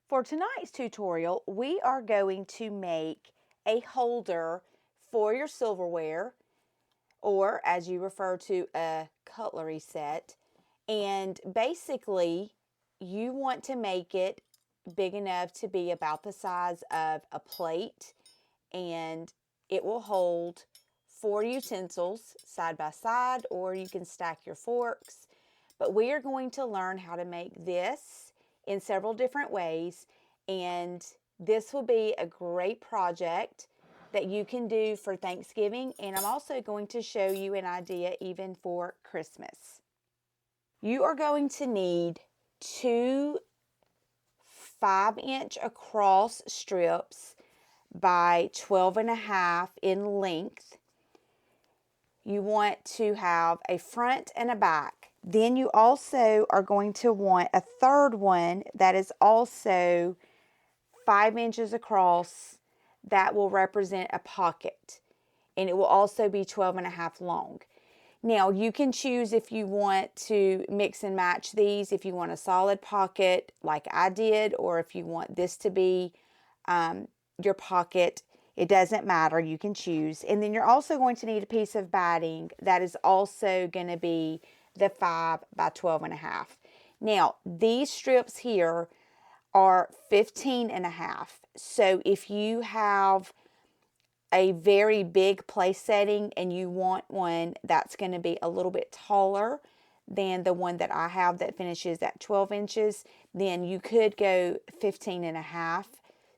For tonight's tutorial, we are going to make a holder for your silverware, or as you refer to, a cutlery set. And basically, you want to make it big enough to be about the size of a plate, and it will hold 4 utensils side by side, or you can stack your forks. But we are going to learn how to make this in several different ways, and this will be a great project that you can do for Thanksgiving, and I'm also going to show you an idea even for Christmas. You are going to need 2 5-inch across strips by 12.5 in length. You want to have a front and a back. Then you also are going to want a third one that is also 5 inches across, that will represent a pocket, and it will also be 12.5 long. Now you can choose if you want to mix and match these, if you want a solid pocket like I did, or if you want this to be your pocket. It doesn't matter, you can choose. And then you're also going to need a piece of batting that is also going to be the 5 by 12.5. Now these strips here are 15.5. So if you have a very big place setting and you want one that's going to be a little bit taller than the one that I have that finishes at 12 inches, then you could go 15.5.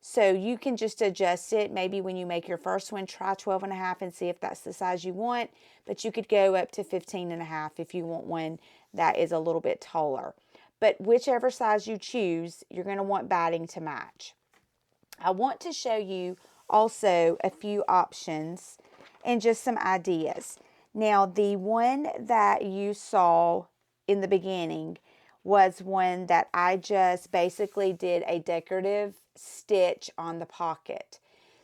So you can just adjust it. Maybe when you make your first one, try 12.5 and see if that's the size you want. But you could go up to 15.5 if you want one that is a little bit taller. But whichever size you choose, you're going to want batting to match. I want to show you also a few options and just some ideas. Now, the one that you saw in the beginning was one that I just basically did a decorative stitch on the pocket.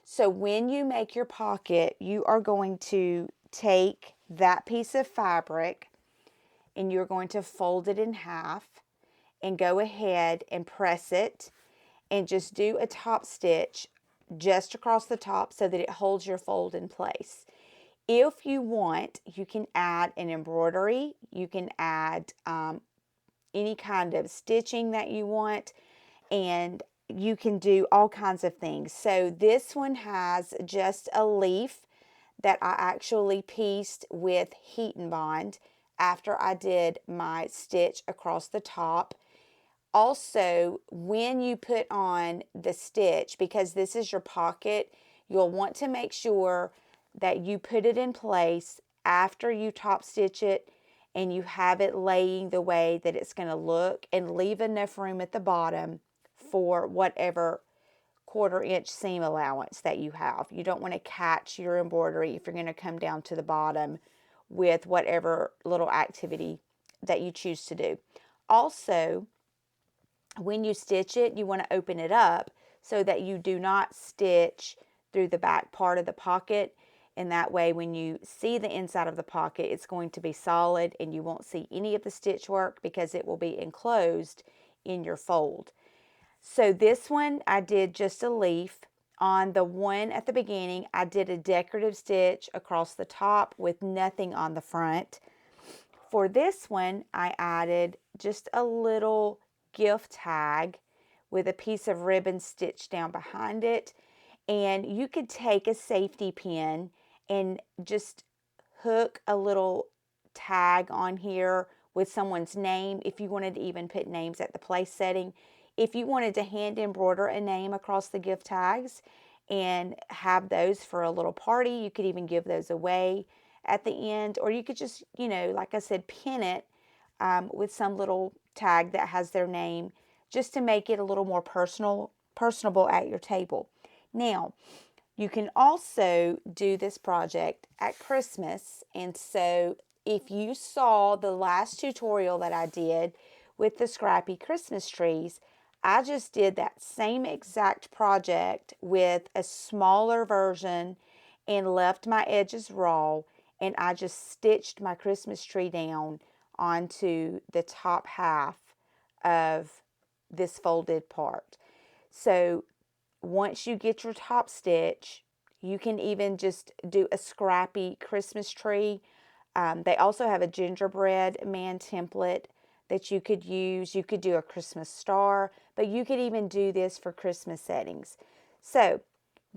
So when you make your pocket, you are going to take that piece of fabric and you're going to fold it in half and go ahead and press it and just do a top stitch just across the top so that it holds your fold in place. If you want, you can add an embroidery. You can add any kind of stitching that you want, and you can do all kinds of things. So this one has just a leaf that I actually pieced with heat and bond after I did my stitch across the top. Also, when you put on the stitch, because this is your pocket, you'll want to make sure that you put it in place after you top stitch it and you have it laying the way that it's going to look, and leave enough room at the bottom for whatever 1/4 inch seam allowance that you have. You don't want to catch your embroidery if you're going to come down to the bottom with whatever little activity that you choose to do. Also, when you stitch it, you want to open it up so that you do not stitch through the back part of the pocket. And that way, when you see the inside of the pocket, it's going to be solid and you won't see any of the stitch work because it will be enclosed in your fold. So this one, I did just a leaf. On the one at the beginning, I did a decorative stitch across the top with nothing on the front. For this one, I added just a little gift tag with a piece of ribbon stitched down behind it. And you could take a safety pin and just hook a little tag on here with someone's name if you wanted to even put names at the place setting. If you wanted to hand embroider a name across the gift tags and have those for a little party, you could even give those away at the end, or you could just, like I said, pin it with some little tag that has their name, just to make it a little more personable at your table. Now, you can also do this project at Christmas, and so if you saw the last tutorial that I did with the scrappy Christmas trees, I just did that same exact project with a smaller version and left my edges raw, and I just stitched my Christmas tree down onto the top half of this folded part. So once you get your top stitch, you can even just do a scrappy Christmas tree. They also have a gingerbread man template that you could use. You could do a Christmas star, but you could even do this for Christmas settings. So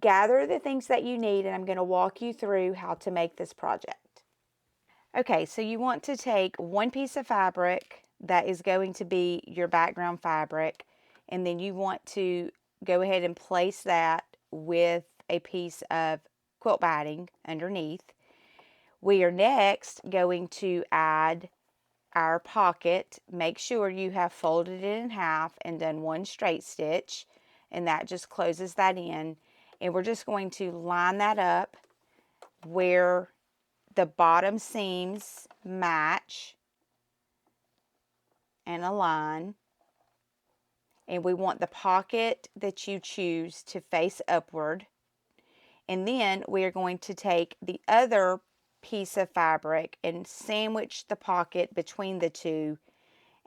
gather the things that you need, and I'm going to walk you through how to make this project. Okay, so you want to take one piece of fabric that is going to be your background fabric, and then you want to go ahead and place that with a piece of quilt batting underneath. We are next going to add our pocket. Make sure you have folded it in half and done one straight stitch, and that just closes that in. And we're just going to line that up where the bottom seams match and align. And we want the pocket that you choose to face upward. And then we are going to take the other piece of fabric and sandwich the pocket between the two.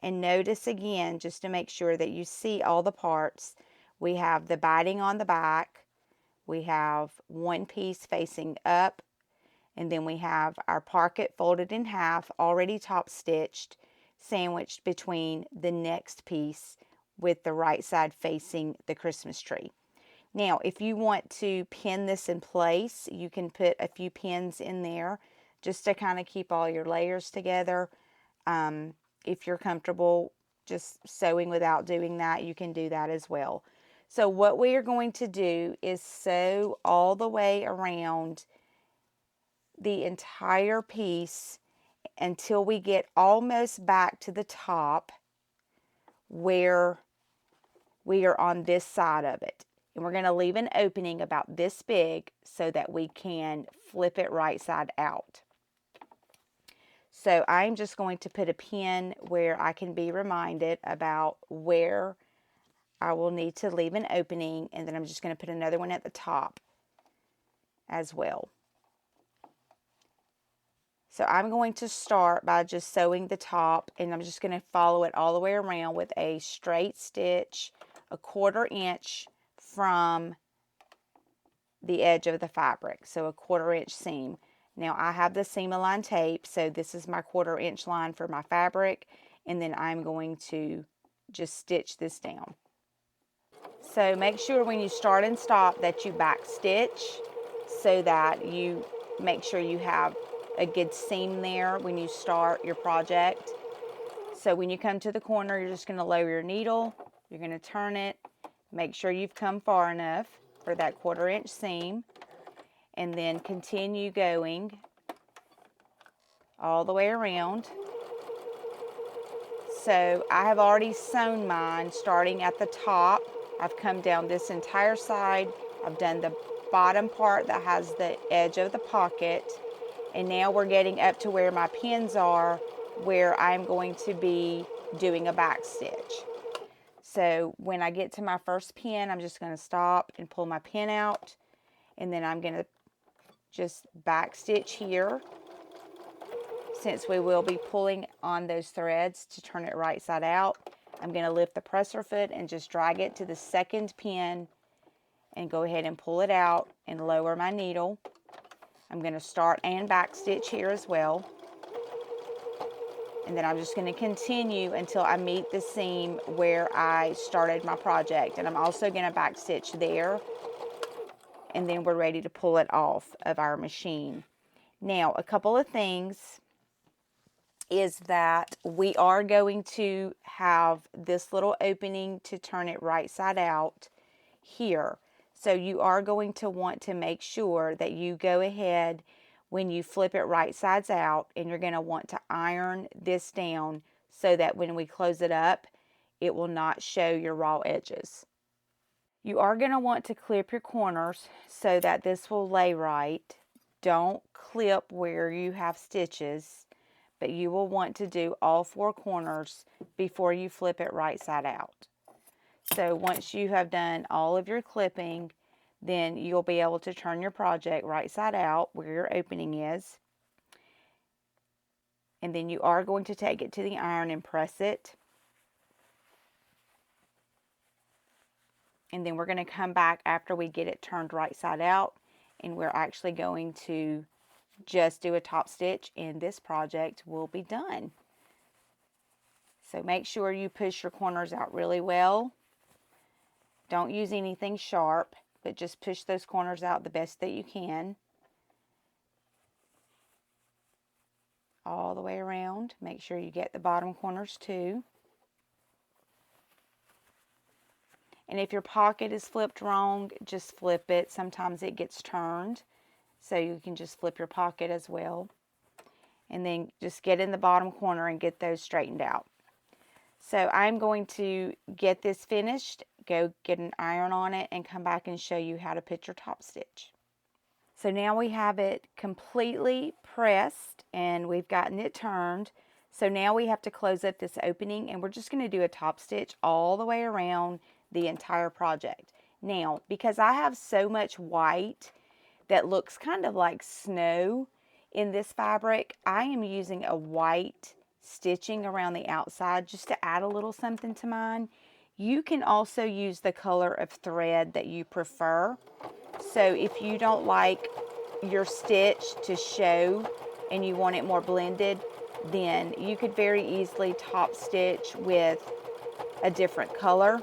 And notice again, just to make sure that you see all the parts, we have the batting on the back, we have one piece facing up, and then we have our pocket folded in half, already top stitched, sandwiched between the next piece with the right side facing the Christmas tree. Now, if you want to pin this in place, you can put a few pins in there just to kind of keep all your layers together. If you're comfortable just sewing without doing that, you can do that as well. So what we are going to do is sew all the way around the entire piece until we get almost back to the top where we are on this side of it. And we're going to leave an opening about this big so that we can flip it right side out. So I'm just going to put a pin where I can be reminded about where I will need to leave an opening, and then I'm just going to put another one at the top as well. So I'm going to start by just sewing the top, and I'm just going to follow it all the way around with a straight stitch, a 1/4 inch from the edge of the fabric, so a 1/4 inch seam. Now I have the seam align tape, so this is my 1/4 inch line for my fabric, and then I'm going to just stitch this down. So make sure when you start and stop that you back stitch so that you make sure you have a good seam there when you start your project. So when you come to the corner, you're just going to lower your needle, you're going to turn it, make sure you've come far enough for that 1/4 inch seam, and then continue going all the way around. So I have already sewn mine starting at the top. I've come down this entire side. I've done the bottom part that has the edge of the pocket, and now we're getting up to where my pins are, where I'm going to be doing a back stitch. So when I get to my first pin, I'm just going to stop and pull my pin out, and then I'm going to just back stitch here, since we will be pulling on those threads to turn it right side out. I'm going to lift the presser foot and just drag it to the second pin and go ahead and pull it out and lower my needle. I'm going to start and back stitch here as well. And then I'm just going to continue until I meet the seam where I started my project. And I'm also going to back stitch there. And then we're ready to pull it off of our machine. Now, a couple of things is that we are going to have this little opening to turn it right side out here. So you are going to want to make sure that you go ahead when you flip it right sides out, and you're going to want to iron this down so that when we close it up, it will not show your raw edges. You are going to want to clip your corners so that this will lay right. Don't clip where you have stitches, but you will want to do all 4 corners before you flip it right side out. So once you have done all of your clipping, then you'll be able to turn your project right side out where your opening is. And then you are going to take it to the iron and press it. And then we're going to come back after we get it turned right side out, and we're actually going to just do a top stitch, and this project will be done. So make sure you push your corners out really well. Don't use anything sharp, but just push those corners out the best that you can. All the way around. Make sure you get the bottom corners too. And if your pocket is flipped wrong, just flip it. Sometimes it gets turned, so you can just flip your pocket as well. And then just get in the bottom corner and get those straightened out. So I'm going to get this finished, go get an iron on it, and come back and show you how to put your top stitch. So now we have it completely pressed and we've gotten it turned. So now we have to close up this opening, and we're just going to do a top stitch all the way around the entire project. Now, because I have so much white that looks kind of like snow in this fabric, I am using a white stitching around the outside just to add a little something to mine. You can also use the color of thread that you prefer. So if you don't like your stitch to show and you want it more blended, then you could very easily top stitch with a different color.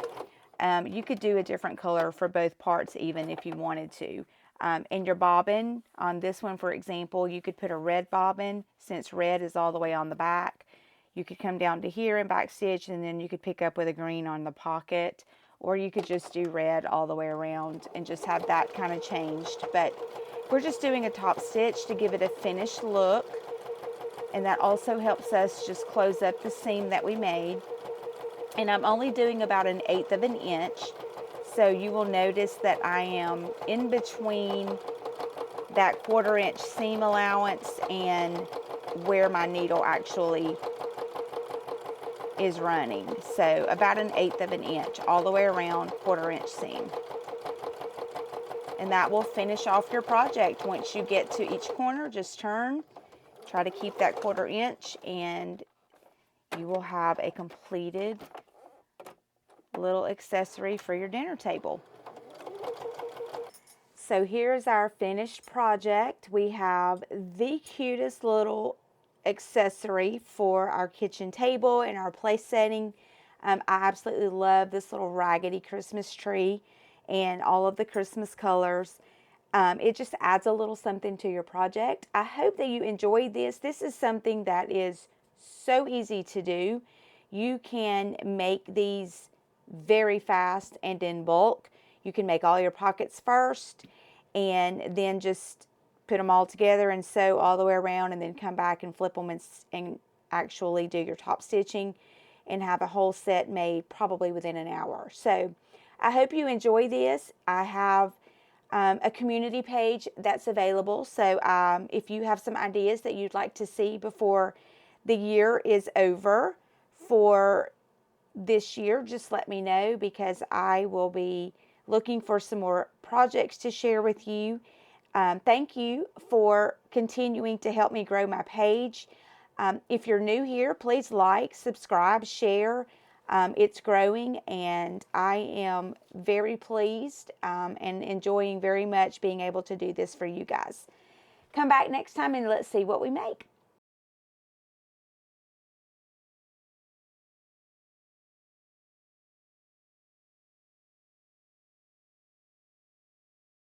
You could do a different color for both parts even if you wanted to. And your bobbin, on this one for example, you could put a red bobbin, since red is all the way on the back. You could come down to here and back stitch, and then you could pick up with a green on the pocket, or you could just do red all the way around and just have that kind of changed. But we're just doing a top stitch to give it a finished look, and that also helps us just close up the seam that we made. And I'm only doing about 1/8 of an inch, so you will notice that I am in between that 1/4 inch seam allowance and where my needle actually is running. So about 1/8 of an inch all the way around, 1/4 inch seam. And that will finish off your project. Once you get to each corner, just turn, try to keep that 1/4 inch, and you will have a completed little accessory for your dinner table. So here's our finished project. We have the cutest little accessory for our kitchen table and our place setting. I absolutely love this little raggedy Christmas tree and all of the Christmas colors. It just adds a little something to your project. I hope that you enjoyed this. This is something that is so easy to do. You can make these very fast and in bulk. You can make all your pockets first and then just put them all together and sew all the way around, and then come back and flip them and actually do your top stitching and have a whole set made probably within an hour. So I hope you enjoy this. I have a community page that's available. So if you have some ideas that you'd like to see before the year is over for this year, just let me know, because I will be looking for some more projects to share with you. Thank you for continuing to help me grow my page. If you're new here, please like, subscribe, share. It's growing, and I am very pleased and enjoying very much being able to do this for you guys. Come back next time and let's see what we make.